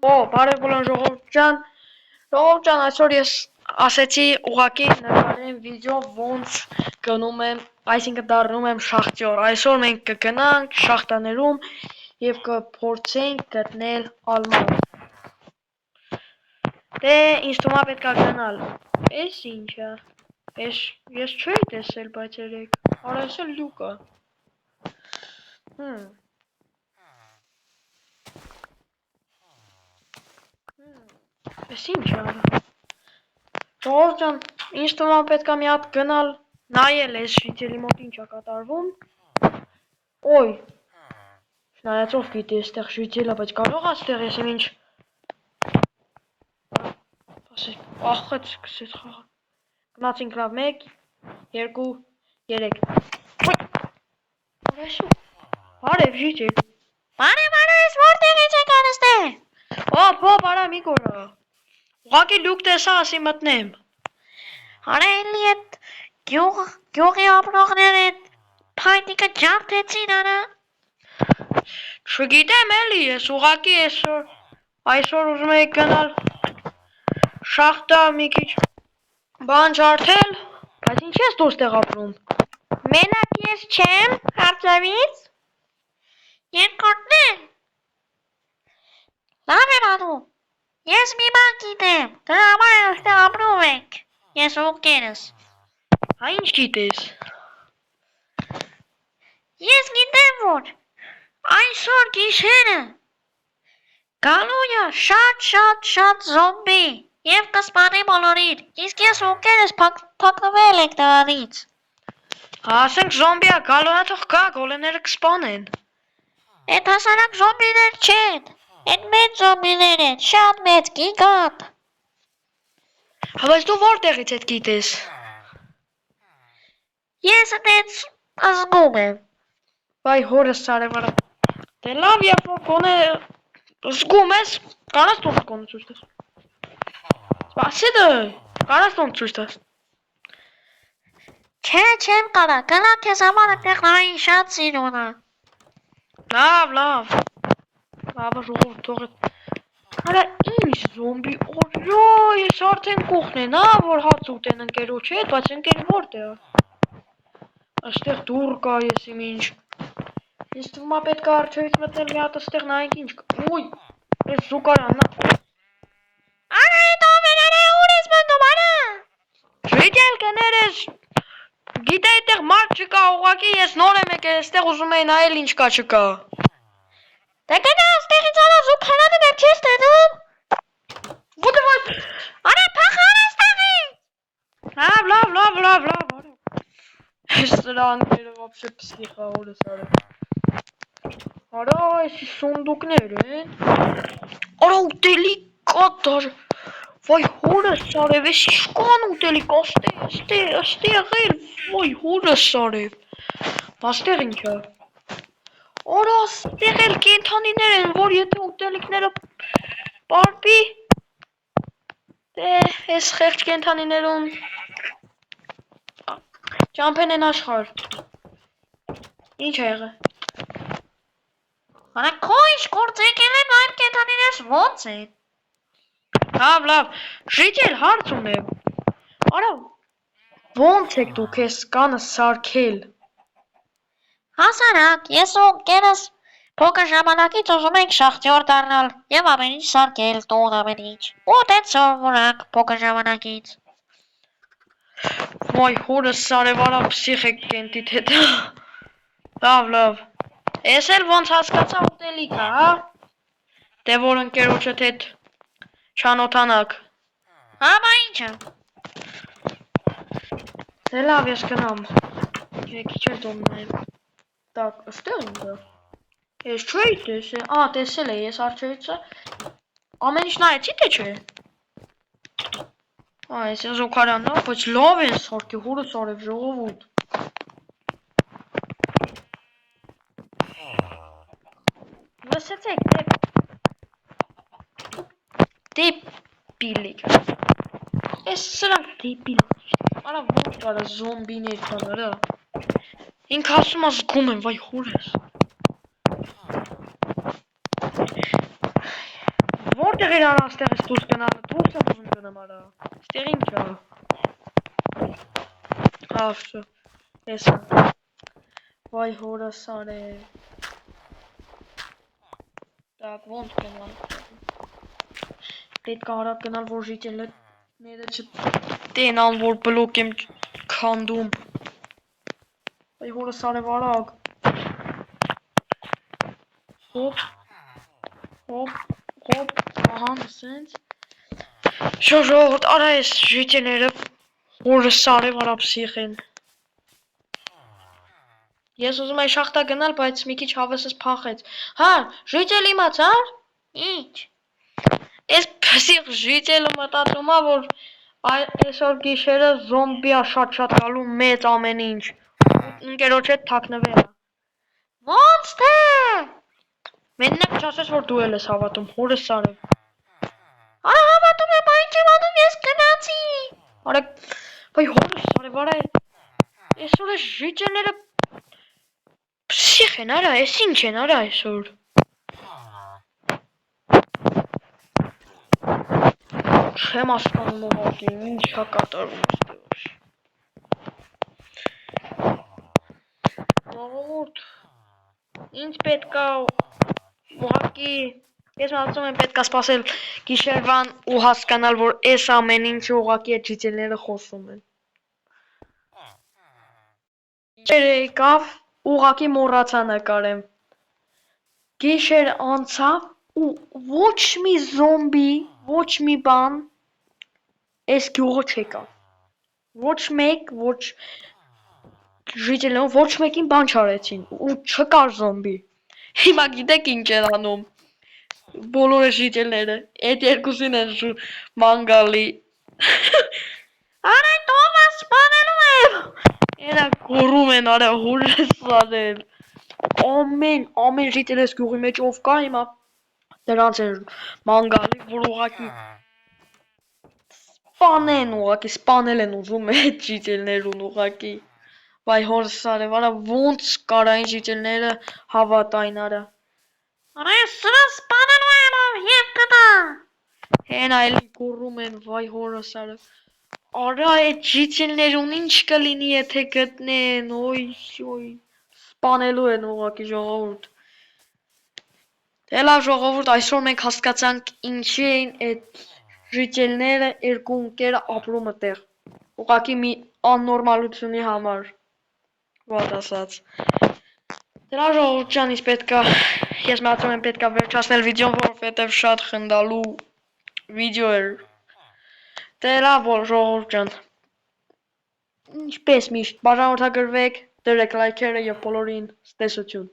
Բարև բոլոր ժողովուրդ ջան, այսօր ես ասեցի ուղղակի նկարեմ վիդեո ոնց գնում եմ, այսինքն դառնում եմ շախտյոր։ Այսօր մենք կգնանք շախտաներում եւ կփորձենք գտնել ալմաս։ Դե ինձ թվում է պետք է գնալ։ Էս ինչ է։ Ես չէի տեսել, բայց երեք։ Արա էս էլ լուկ է։ Էս ինչ է։ Ժողովուրդ ջան, ինձ թվում է պետք է մի հատ գնալ նայել էս շիթելի մոտ ինչ է կատարվում։ Ոյ։ Շնայած ով գիտի այստեղ շիթելը, բայց կարող է այստեղ ես ինչ ասեք, ախեց սկսեց խաղալ։ Գնացինք լավ 1 2 3 Արեշու։ Բարև շիթել։ Բարև, ես որտեղից եք անստեղ։ Արա մի գորա։ Ուղղակի լուկ տեսա ասի մտնեմ։ Արա էլի էդ գյուղի ապրողներ էդ փայտիկը ջարդեցին արա։ Չգիտեմ էլի ես ուղղակի այսօր ուզում եի գնալ շախտա մի քիչ բան ջարդել, բայց ինչ ես դու ստեղ ապրում։ Մենակ ես չեմ, հարցավից։ Երկրորդն է։ Լավ եմ անում։ Ես մի բան գիտեմ, դրա համար այստեղ ապրում ենք, ես ու ընկերս։ Հա ինչ գիտես։ Ես գիտեմ, որ այսօր գիշերը գալու է շատ զոմբի և կսպանի բոլորին, իսկ ես ու ընկերս թաքնվել ենք նրանից։ Ասենք զոմբիա գալու է թող գա, գոլեները կսպանեն։ Էդ հասարակ զոմբիներ չեն, էդ մեծ զոմբիներ են, շատ մեծ, գիգանտ։ Հա բայց դու որտեղից էդ գիտես։ Ես այդպես զգում եմ։ Վայ հորս սարևարա։ Դե լավ երբ որ գոնե զգում ես, կարաս տոնց գոնե ցույց տաս։ Սպասի կարաս տոնց ցույց տաս։ Չէ, չեմ կարա, գնա քեզ համար այդտեղ նայի շատ սիրուն է։ Լավ ժողովուրդ թող Արա ինչ զոմբի, օրյո, ես արդեն կողքնեն, որ հաց ուտեն ընկերոջ հետ, բայց ընկեր որտեղ է։ Այստեղ դուռ կա, ես իմ ինչ։ Ես թվում է պետք է առջևից մտնել մի հատ այստեղ նայենք ինչ կա։ Ոյ, այս զուգարանն է։ Արա էդ ով էր, արա ուր ես մտնում, արա։ Ժիթել կներես, գիտե այդտեղ մարդ չկա, ուղղակի ես նոր եմ եկել, այստեղ ուզում էի նայել ինչ կա չկա։ Դե գնա այստեղից արա զուգարանը դեռ չես տեսնում։ Որտե՞ղ այդ։ Արա փախ արա այստեղից։ Լավ, արա։ Այս սրա անկերը вообще психա օրս արա։ Արա, այս սունդուկներ են։ Արա ուտելիք կա դար։ Վայ հորս արև, էս իշկան ուտելիք, աստեղ էլ, վայ հորս արև։ Աստեղ ինչ է։ Արա աստեղ էլ կենթանիներ են, որ եթե ուտելիքները պարպի, դե ես խեղճ կենթանիներում ճամփեն են աշխարհ։ Ինչ է եղել։ Արա քո ինչ գործ եկել են այլ կենթանիներս ոնց են։ Լավ, ժիթել հարց ունեմ։ Արա ոնց եք դուք ես կանը սարքել։ Հասարակ, ես ու ընկերս փոքր ժամանակից ուզում ենք շախտյոր դառնալ և ամեն ինչ սարքել, տուն ամեն ինչ։ Ու դեն սովորակ փոքր ժամանակից։ Վայ հորս սարևարա պսիխ եք կենտիտ հետ։ Լավ։ Ես էլ ոնց հասկացա ուտելիք է, հա։ Դե որ ընկերոջդ հետ չանոթանաք։ Հա, բա ինչը։ Դե լավ ես գնամ։ Քիչ էլ դոմ նայեմ։ Так, այստեղ ինչ է։ Ես չէի տեսել, տեսել էի ես առջևից ամեն ինչ նայեցի թե չէ։ Այս զոքարանն է, բայց լավ են սարքի հորս արև ժողովուրդ։ Լսեցեք, դեպիլիկ։ Ես սրանք դեպիլ։ Արա ոնց կարա զոմբիներ կան, արա։ Ինքը ասում է զգում եմ, վայ հորս։ Որտեղ էր արա ստեղից դուրս գնալը, դուրս եմ ուզում գնամ արա, ստեղ ինչ ա։ Ավշո, ես եմ, վայ հորս արե։ Так, ոնց գնալ։ Պետք է արագ գնալ, որ ժիջելները չտենան, որ բլոկ եմ քանդում։ Վայ հորս արև արագ։ Հոպ, հոպ, հոպ, ահա, սենց։ Ժողովուրդ, արա ես ժիջելները, հորս արև արա պսիխ են։ Ես ուզում եի շախտա գնալ, բայց մի քիչ հավեսս փախեց։ Հա, ժիջել իմացար։ Ինչ։ Ես պսիխ ժիջելը մտածում ա, որ այսօր գիշերը զոմբի ա շատ գալու մեծ ամեն ինչ։ Ընկերոջ հետ թաքնվել ա։ Ոնց թե։ Մենակ չասես, որ դու էլ ես հավատում, հորս արև։ Արա հավատում եմ, այն չեմ անում, ես գնացի։ Արա, վայ հորս արև, արա այսօր է ժիջելները պսիխ են, արա, ես ինչ են, արա այսօր։ Չեմ ասկանում ուղղակի, ինչ ա կատարվում ստեղոշ։ Ժողովուրդ, ինձ պետքա ուղղակի, ես մտածում եմ պետքա սպասել գիշերվան ու հասկանալ, որ այս ամեն ինչը ուղղակի այդ ժիջելները խոսում են։ Գիշեր եկավ, ուղղակի մոռացա նկարեմ։ Գիշեր անցավ ու ոչ մի զոմբի, ոչ մի բան այս գյուղը չեկավ։ Ոչ մեկ, ոչ ժիջելները, ոչ մեկին բան չարեցին ու չկար զոմբի։ Հիմա գիտեք ինչ են անում։ Բոլորը ժիջելները, այդ երկուսին են մանգալի։ Արա տովը սպանելու եմ։ Էնա գոռում են, արա հորս արել։ Ամեն ժիջել ես գյուղի մեջ ով կա հիմա դրանց էր մանգալի, որ ուղղակի սպանել են ուզում այդ ժիջելներուն ուղղակի։ Վայ հորս արև, արա ոնց կարային ժիջելները հավատային արա։ Արա ես սրա սպանելու եմ և կտա։ Հենա էլի գոռում են, վայ հորս արև։ Արա այդ ժիջելներուն ինչ կլինի եթե գտնեն, օյ, սպանելու են ուղղակի ժողովուրդ։ Դե լավ ժողովուրդ, այսօր մենք հասկացանք ինչի էին այդ ժիջելները երկու ընկերը ապրում այդտեղ։ Ուղղակի մի աննորմալությունի համար։ Ված ասած։ Դե լավ ժողովուրդ ջան, ինձ պետքա, ես մտածում եմ պետքա վերջացնել վիդեոն, որովհետև շատ խնդալու վիդեո էր։ Դե լավ ժողովուրդ ջան։ Ինչպես միշտ, բաժանորդագրվեք, դրեք լայքերը և բոլորին ցտեսություն։